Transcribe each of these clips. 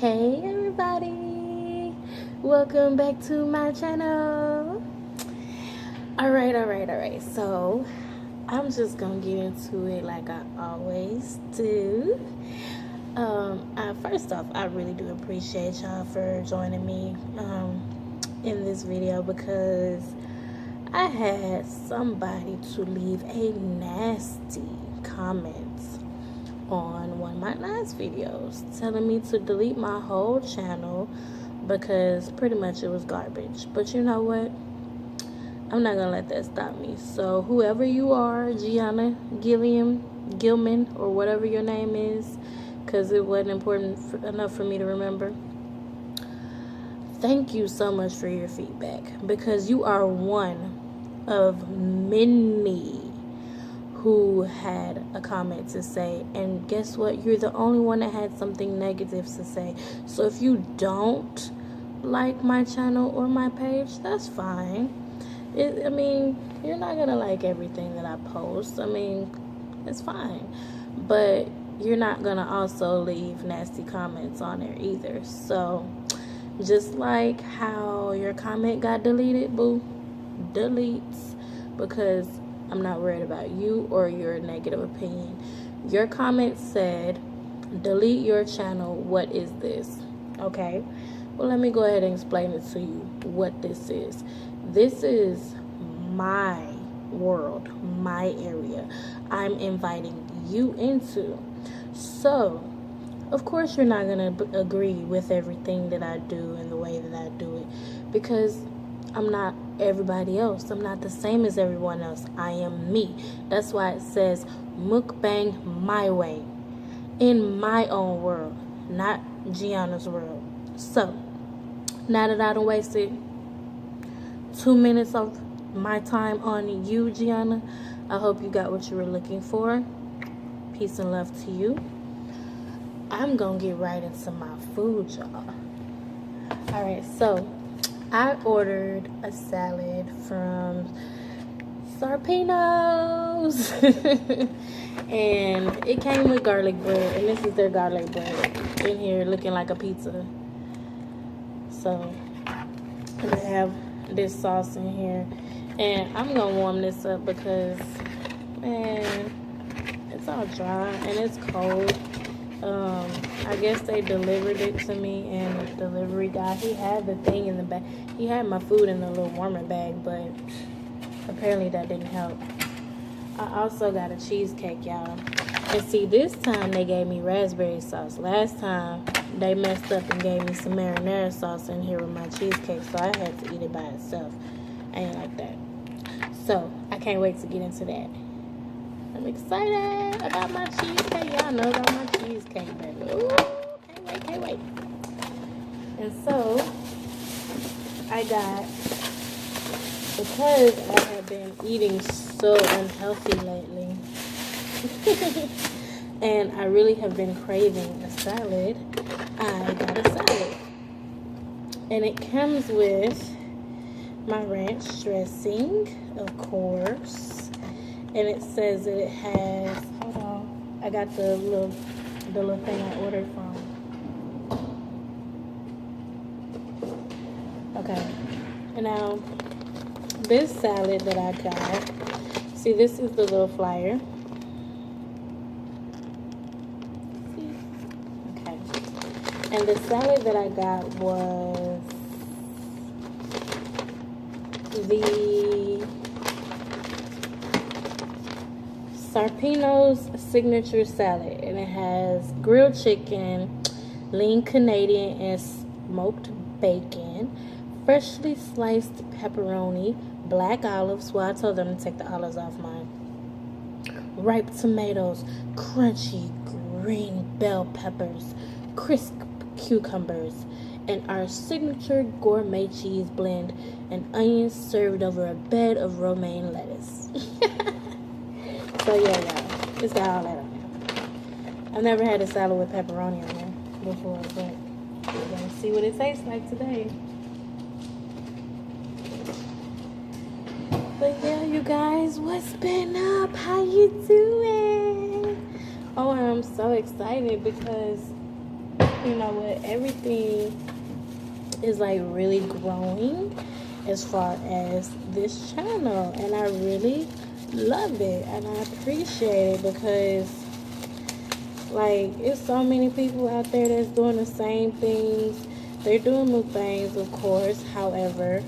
Hey everybody, welcome back to my channel. Alright, so I'm just gonna get into it like I always do. First off, I really do appreciate y'all for joining me in this video, because I had somebody to leave a nasty comment on one of my last videos telling me to delete my whole channel because pretty much it was garbage. But you know what? I'm not gonna let that stop me. So whoever you are, Gianna Gilman, or whatever your name is, because it wasn't important enough for me to remember, thank you so much for your feedback, because you are one of many who had a comment to say, and guess what? You're the only one that had something negative to say. So if you don't like my channel or my page, that's fine. I mean, you're not gonna like everything that I post. I mean, it's fine, but you're not gonna also leave nasty comments on there either. So just like how your comment got deleted, boo, deletes, because I'm not worried about you or your negative opinion. Your comment said, delete your channel. What is this? Okay, well, let me go ahead and explain it to you what this is. This is my world, my area I'm inviting you into. So of course you're not gonna agree with everything that I do and the way that I do it, because I'm not everybody else. I'm not the same as everyone else. I am me. That's why it says MUKBANG My Way, in my own world, not Gianna's world. So now that I done wasted 2 minutes of my time on you, Gianna, I hope you got what you were looking for. Peace and love to you. I'm gonna get right into my food, y'all. Alright, so I ordered a salad from Sarpinos and it came with garlic bread, and this is their garlic bread in here looking like a pizza. So I have this sauce in here, and I'm gonna warm this up because, man, it's all dry and it's cold. I guess they delivered it to me, and the delivery guy, he had the thing in the bag. He had my food in the little warmer bag, but apparently that didn't help. I also got a cheesecake, y'all. And see, this time they gave me raspberry sauce. Last time they messed up and gave me some marinara sauce in here with my cheesecake, so I had to eat it by itself. I ain't like that. So I can't wait to get into that. I'm excited about my cheesecake. Y'all know about my cheesecake, baby. Ooh, can't wait. And so I got, because I have been eating so unhealthy lately, and I really have been craving a salad, I got a salad. And it comes with my ranch dressing, of course. And it says that it has, hold on, I got the little thing I ordered from. Okay, and now this salad that I got, see, this is the little flyer. See? Okay, and the salad that I got was the Sarpinos Signature Salad, and it has grilled chicken, lean Canadian and smoked bacon, freshly sliced pepperoni, black olives. Well, I told them to take the olives off mine. Ripe tomatoes, crunchy green bell peppers, crisp cucumbers, and our signature gourmet cheese blend, and onions served over a bed of romaine lettuce. So yeah, y'all, it's got all that on there. I've never had a salad with pepperoni on there before, but we're gonna see what it tastes like today. But yeah, you guys, what's been up? How you doing? Oh, and I'm so excited because you know what, everything is like really growing as far as this channel, and I really love it and I appreciate it, because like it's so many people out there that's doing the same things. They're doing mukbangs, of course. However,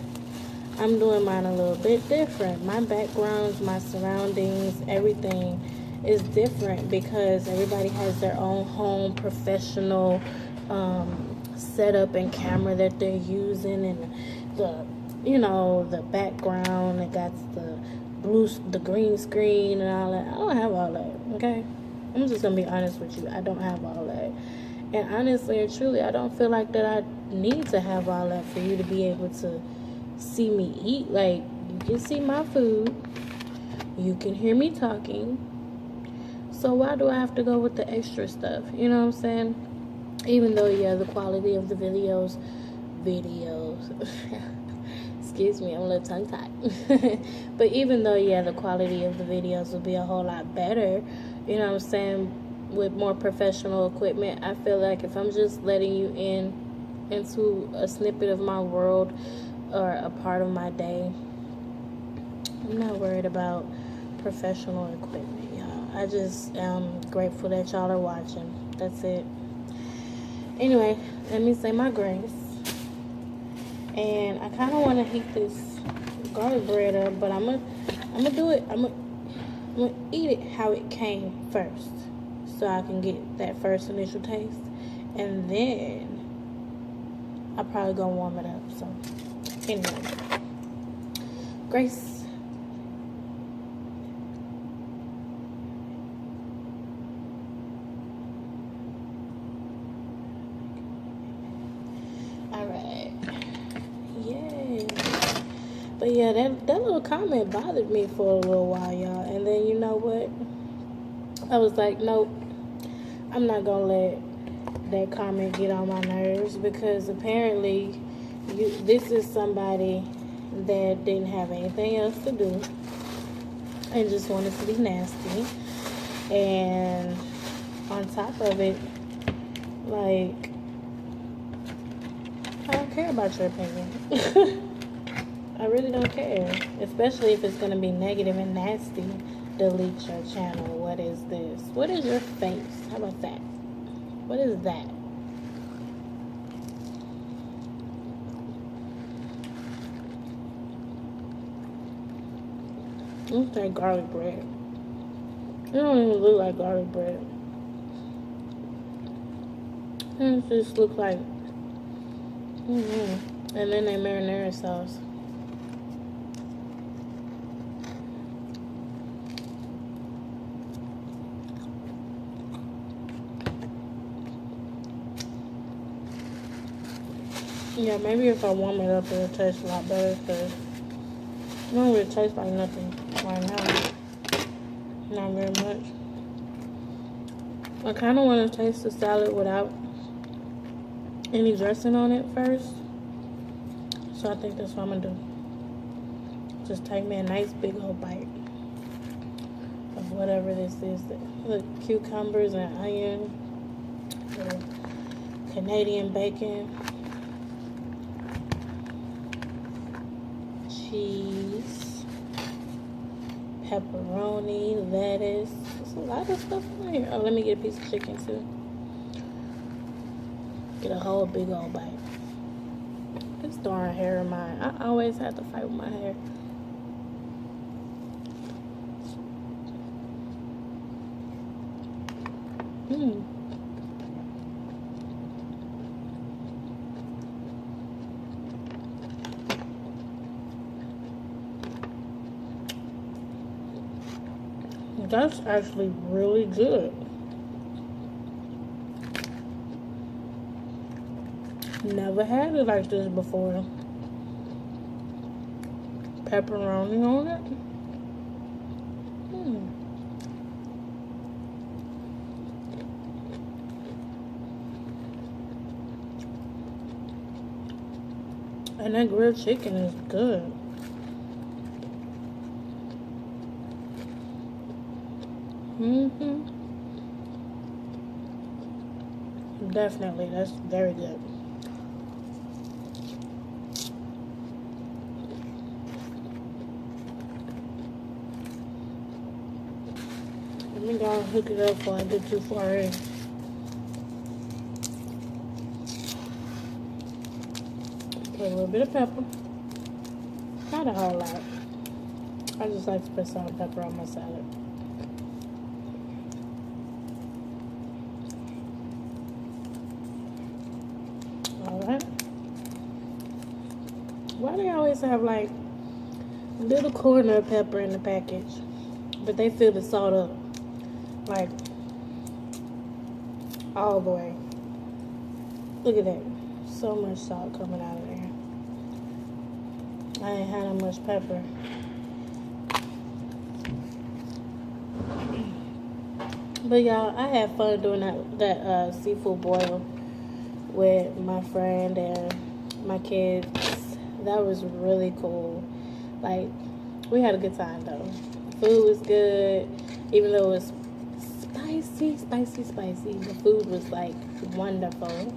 I'm doing mine a little bit different. My backgrounds, my surroundings, everything is different because everybody has their own home professional setup and camera that they're using, and the, you know, the background, it got the green screen and all that. I don't have all that, okay? I'm just gonna be honest with you. I don't have all that. And honestly and truly, I don't feel like that I need to have all that for you to be able to see me eat. Like, you can see my food, you can hear me talking, so why do I have to go with the extra stuff? You know what I'm saying? Even though, yeah, the quality of the videos excuse me, I'm a little tongue tied. But even though, yeah, the quality of the videos will be a whole lot better, you know what I'm saying, with more professional equipment, I feel like if I'm just letting you into a snippet of my world or a part of my day, I'm not worried about professional equipment, y'all. I just am grateful that y'all are watching. That's it. Anyway, let me say my grace. And I kind of want to heat this garlic bread up, but I'm gonna do it. I'm gonna eat it how it came first, so I can get that first initial taste, and then I'll probably gonna warm it up. So anyway, grace. All right. Yay. But yeah, that little comment bothered me for a little while, y'all. And then, you know what? I was like, nope, I'm not gonna let that comment get on my nerves, because apparently this is somebody that didn't have anything else to do and just wanted to be nasty. And on top of it, like, I don't care about your opinion. I really don't care. Especially if it's going to be negative and nasty. Delete your channel. What is this? What is your face? How about that? What is that? What's that garlic bread? It don't even look like garlic bread. It just looks like... And then they marinara sauce. Yeah, maybe if I warm it up, it'll taste a lot better, because it don't really taste like nothing right now. Not very much. I kind of want to taste the salad without any dressing on it first. So I think that's what I'm going to do. Just take me a nice big old bite of whatever this is. The cucumbers and onion, the Canadian bacon, cheese, pepperoni, lettuce. There's a lot of stuff on here. Oh, let me get a piece of chicken too. Get a whole big old bite. This darn hair of mine. I always have to fight with my hair. That's actually really good. Never had it like this before. Pepperoni on it. And that grilled chicken is good. Definitely, that's very good. Let me go and hook it up before I get too far in. Put a little bit of pepper. Not a whole lot. I just like to put salt and pepper on my salad. Alright. Why do they always have like a little corner of pepper in the package, but they fill the salt up like all the way? Look at that. So much salt coming out of there. I ain't had that much pepper. But y'all, I had fun doing that seafood boil with my friend and my kids. That was really cool. Like, we had a good time though. Food was good, even though it was spicy. The food was like wonderful.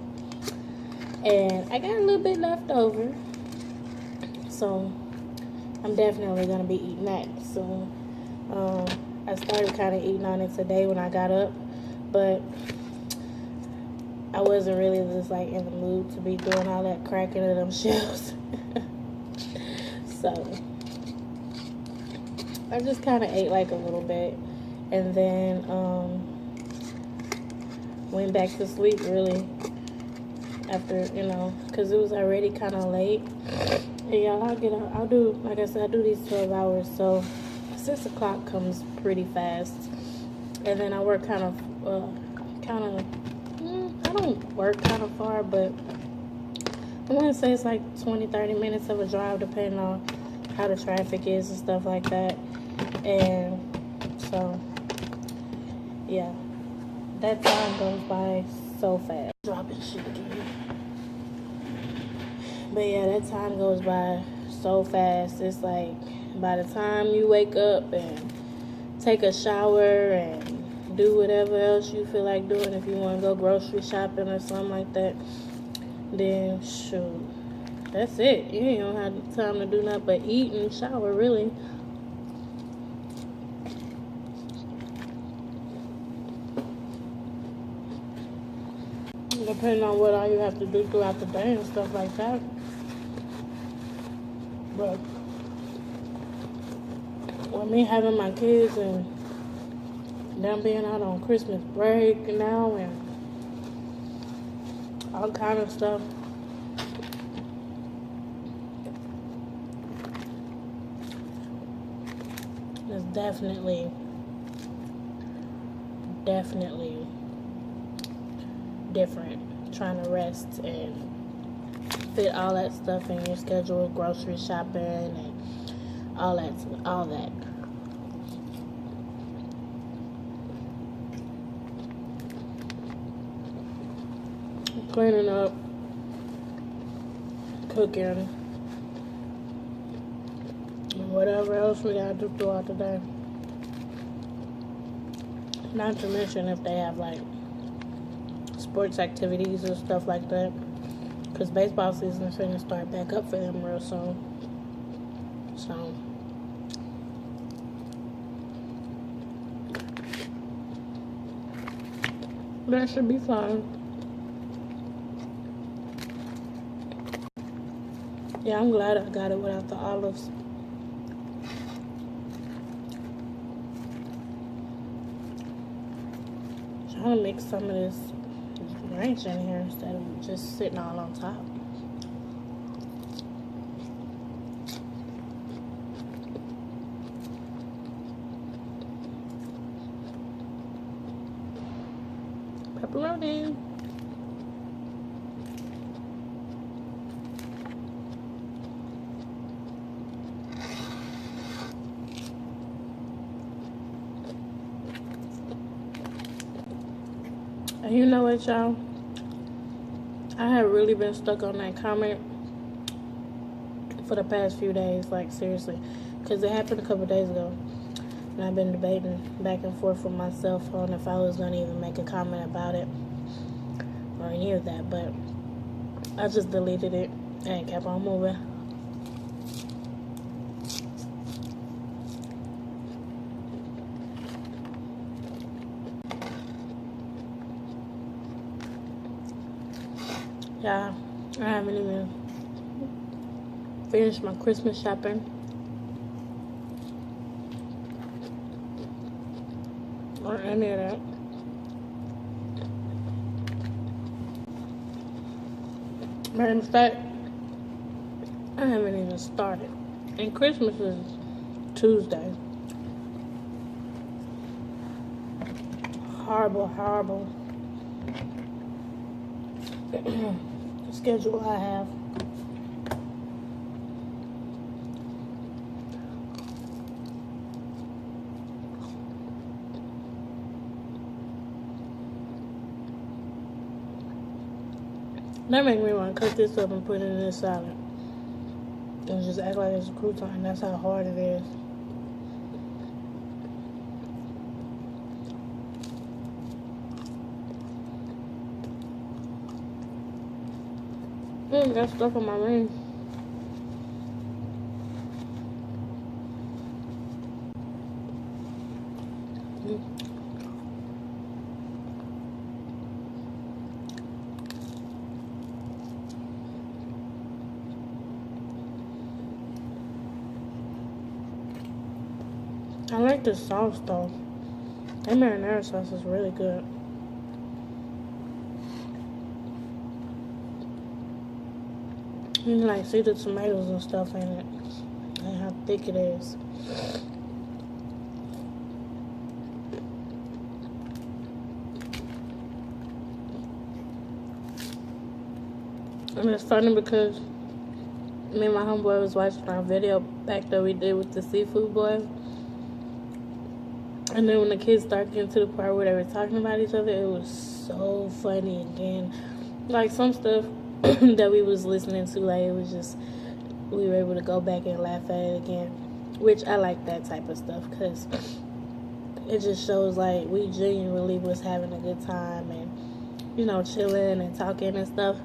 And I got a little bit left over, so I'm definitely gonna be eating that soon. I started kind of eating on it today when I got up, but I wasn't really just like in the mood to be doing all that cracking of them shells. So I just kind of ate like a little bit, and then went back to sleep really after, you know, because it was already kind of late. And y'all, I'll do, like I said, I do these 12 hours, so 6 o'clock comes pretty fast. And then I work I don't work kind of far, but I want to say it's like 20-30 minutes of a drive, depending on how the traffic is and stuff like that. And so yeah, that time goes by so fast. Dropping shit again. But yeah, that time goes by so fast. It's like by the time you wake up and take a shower and do whatever else you feel like doing, if you want to go grocery shopping or something like that, then shoot, that's it. You ain't gonna have time to do nothing but eat and shower, really. Depending on what all you have to do throughout the day and stuff like that. But with me having my kids and them being out on Christmas break now and all kind of stuff, it's definitely different trying to rest and fit all that stuff in your schedule, grocery shopping and all that. Cleaning up, cooking, and whatever else we gotta do throughout the day. Not to mention if they have like sports activities and stuff like that, because baseball season is going to start back up for them real soon. So that should be fun. Yeah, I'm glad I got it without the olives. Trying to mix some of this ranch in here instead of just sitting all on top. Pepperoni. And you know what, y'all? I have really been stuck on that comment for the past few days, like seriously, because it happened a couple days ago, and I've been debating back and forth with myself on if I was going to even make a comment about it. or any of that, but I just deleted it and kept on moving. Yeah, I haven't even finished my Christmas shopping. Or any of that. But in fact, I haven't even started. And Christmas is Tuesday. Horrible schedule I have. That make me want to cut this up and put it in this salad. And just act like it's a crouton. That's how hard it is. Got stuff on my ring. I like the sauce though. That marinara sauce is really good. You can like see the tomatoes and stuff in it and how thick it is. And it's funny because me and my homeboy was watching our video back that we did with the seafood boy. And then when the kids started getting to the part where they were talking about each other, it was so funny. And then, like, some stuff that we was listening to, like, it was just, we were able to go back and laugh at it again. Which I like that type of stuff because it just shows, like, we genuinely was having a good time and, you know, chilling and talking and stuff.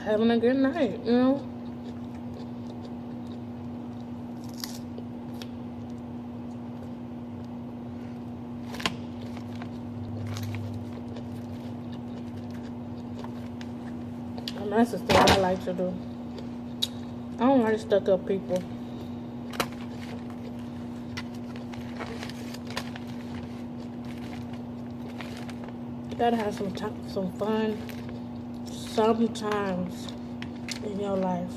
Having a good night, you know. And that's the stuff I like to do. I don't like stuck up people. You gotta have some fun sometimes in your life.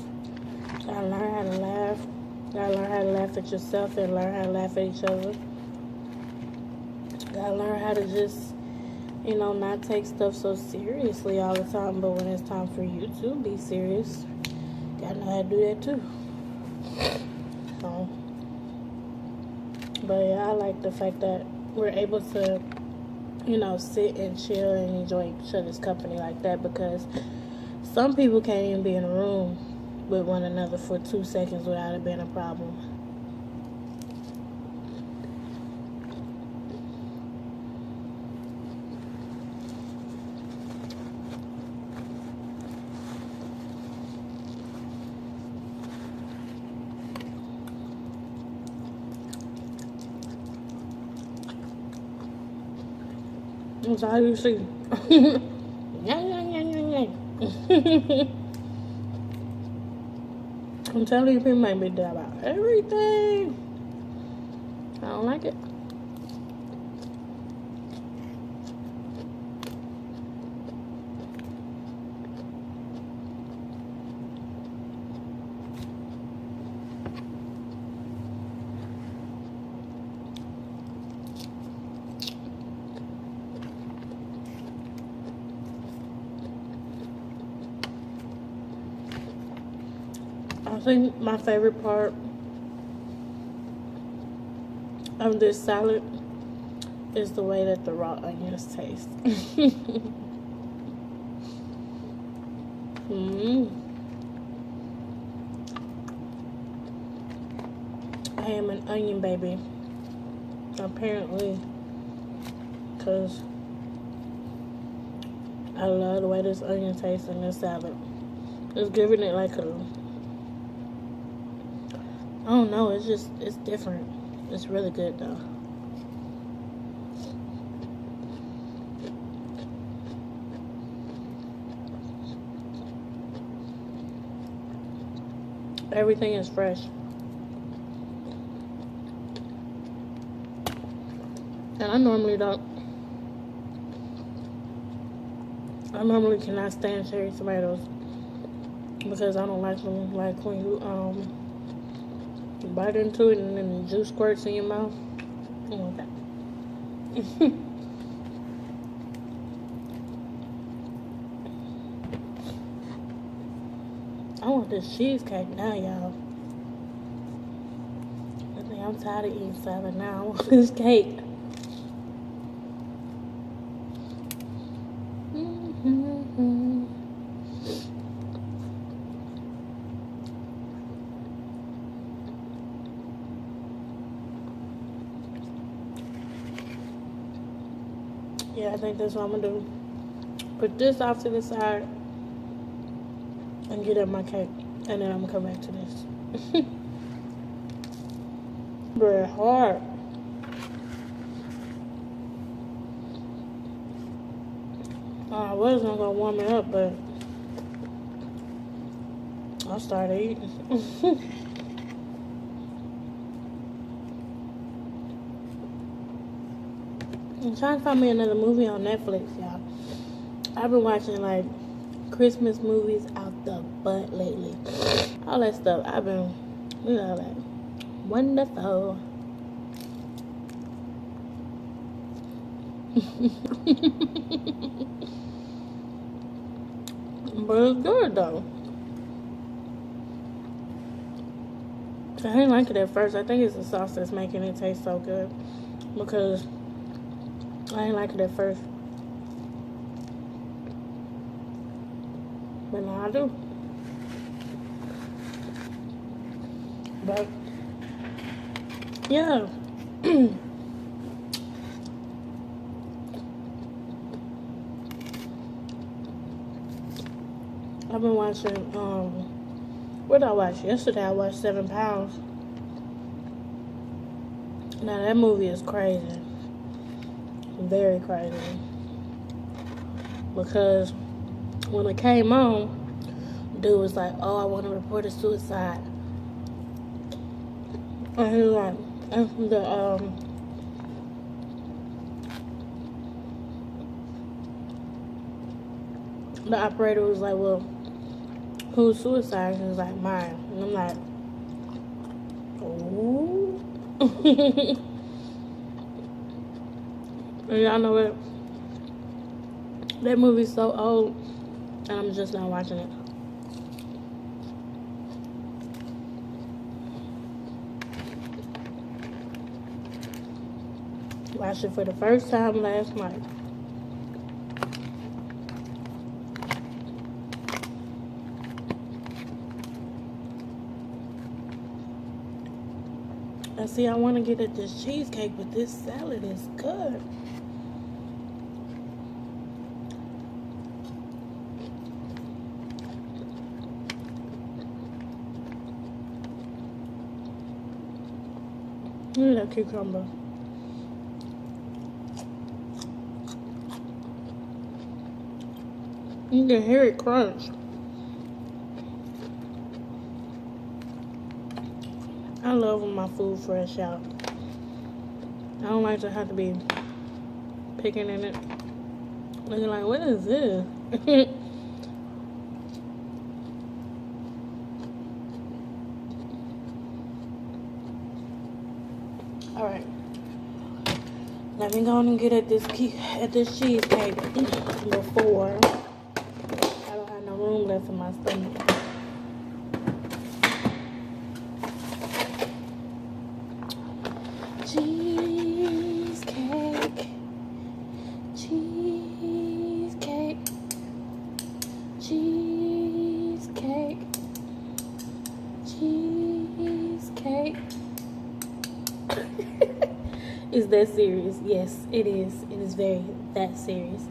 You gotta learn how to laugh. You gotta learn how to laugh at yourself and learn how to laugh at each other. You gotta learn how to just, you know, not take stuff so seriously all the time, but when it's time for you to be serious, you gotta know how to do that too. So, but yeah, I like the fact that we're able to, you know, sit and chill and enjoy each other's company like that, because some people can't even be in a room with one another for 2 seconds without it being a problem. That's all you see. I'm telling you, people make me die about everything. I don't like it. I think my favorite part of this salad is the way that the raw onions taste. I am an onion baby. Apparently. Because I love the way this onion tastes in this salad. It's giving it like a... I don't know. It's different. It's really good though. Everything is fresh. And I normally cannot stand cherry tomatoes because I don't like them. Like when you bite into it and then the juice squirts in your mouth. I don't want that. I want this cheesecake now, y'all. I think I'm tired of eating salad now. I want this cake. Yeah, I think that's what I'm gonna do. Put this off to the side and get up my cake, and then I'm gonna come back to this. Very hard. I wasn't gonna warm it up, but I started eating. I'm trying to find me another movie on Netflix, y'all. I've been watching like Christmas movies out the butt lately. All that stuff. I've been, you know, like wonderful. But it's good though. I didn't like it at first. I think it's the sauce that's making it taste so good. Because I didn't like it at first. But now I do. But yeah. I've been watching, what did I watch? Yesterday I watched 7 Pounds. Now that movie is crazy. Very crazy. Because when it came on, dude was like, oh, I want to report a suicide. And he was like, and the operator was like, well, who's suicide? And he was like, mine. And I'm like, ooh. And y'all know what? That movie's so old, and I'm just not watching it. Watched it for the first time last night. And see, I want to get at this cheesecake, but this salad is good. Look at that cucumber. You can hear it crunch. I love when my food fresh out. I don't like to have to be picking in it. Looking like, what is this? Alright. Let me go and get at this cheesecake before I don't have no room left in my stomach. Cheesecake, cheesecake, cheesecake, cheesecake. It's that serious. Yes, it is. It is very that serious.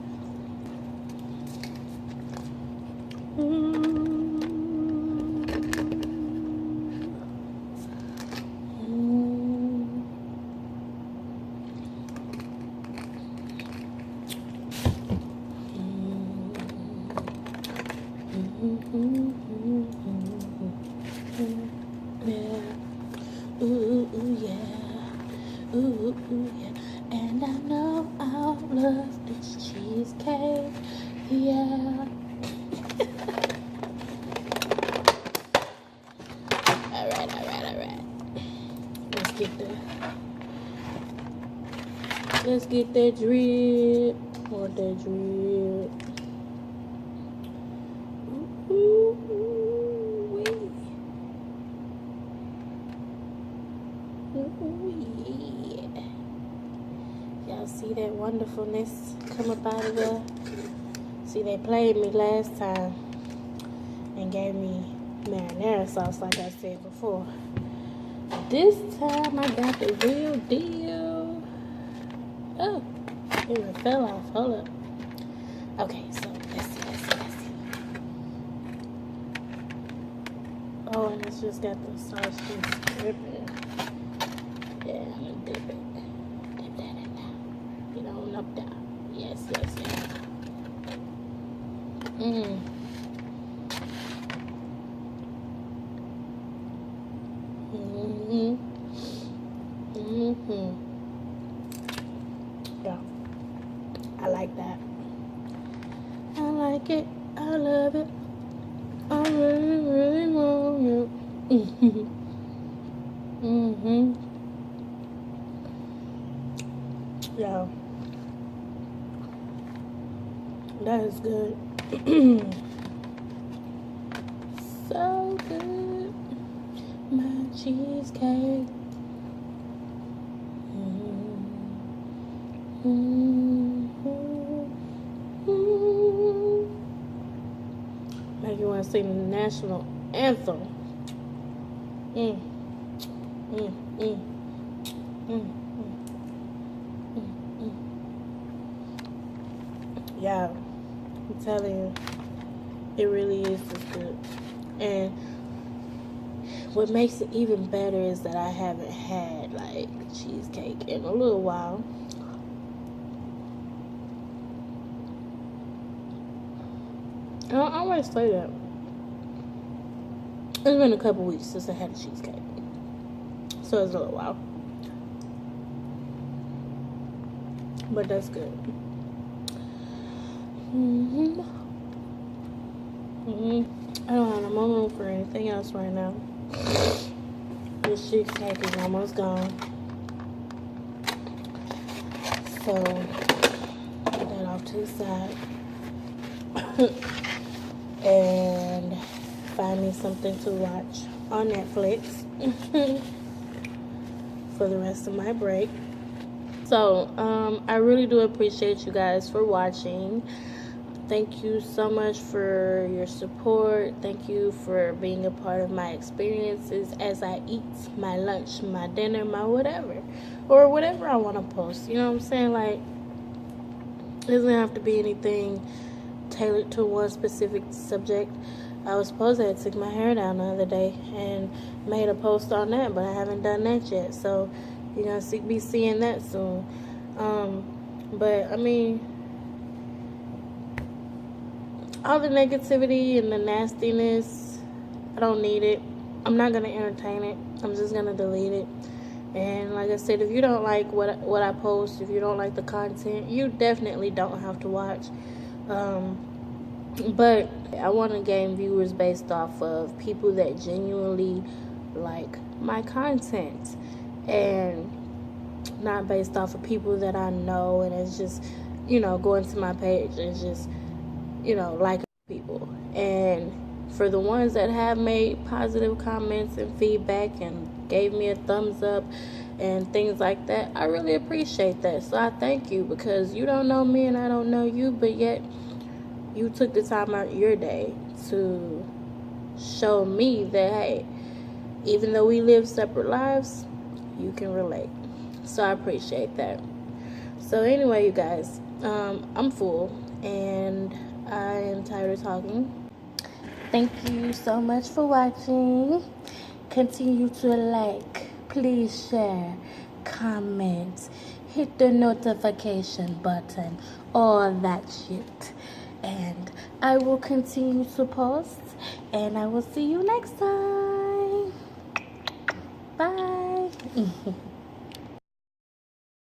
Yeah. Ooh, yeah. Ooh, yeah. And I know I'll love this cheesecake. Yeah. Alright. Let's get that drip. Want that drip. Ooh, yeah. Y'all see that wonderfulness come up out of there? See, they played me last time and gave me marinara sauce like I said before. This time I got the real deal. Oh, it fell off. Hold up. Okay, so let's see. Oh, and it's just got the sauce just dripping. Yeah, I'm gonna dip it. Dip that in now. You know, up down. Yes. Yeah, I like that. I like it. I love it. I really want it. Yeah, that is good. So good. My cheesecake. Make you want to sing the national anthem. Yeah, I'm telling you, it really is just good. And what makes it even better is that I haven't had like cheesecake in a little while. I always say that. It's been a couple weeks since I had a cheesecake, so it's a little while. But that's good. I don't have no room for anything else right now. This cheesecake is almost gone. So, put that off to the side. And find me something to watch on Netflix for the rest of my break. So, I really do appreciate you guys for watching. Thank you so much for your support. Thank you for being a part of my experiences as I eat my lunch, my dinner, my whatever. Or whatever I want to post. You know what I'm saying? Like, it doesn't have to be anything tailored to one specific subject. I was supposed to have took my hair down the other day and made a post on that, but I haven't done that yet. So, you're going to be seeing that soon. But, I mean, all the negativity and the nastiness, I don't need it. I'm not going to entertain it. I'm just going to delete it. And like I said, if you don't like what I post, if you don't like the content, you definitely don't have to watch. But I want to gain viewers based off of people that genuinely like my content, and not based off of people that I know and it's just, going to my page and just, like people. And for the ones that have made positive comments and feedback and gave me a thumbs up and things like that, I really appreciate that. So I thank you, because you don't know me and I don't know you, but yet you took the time out of your day to show me that, hey, even though we live separate lives, you can relate. So I appreciate that. So anyway, you guys, I'm full and I am tired of talking. Thank you so much for watching. Continue to like, please share, comment, hit the notification button, all that shit. And I will continue to post, and I will see you next time. Bye.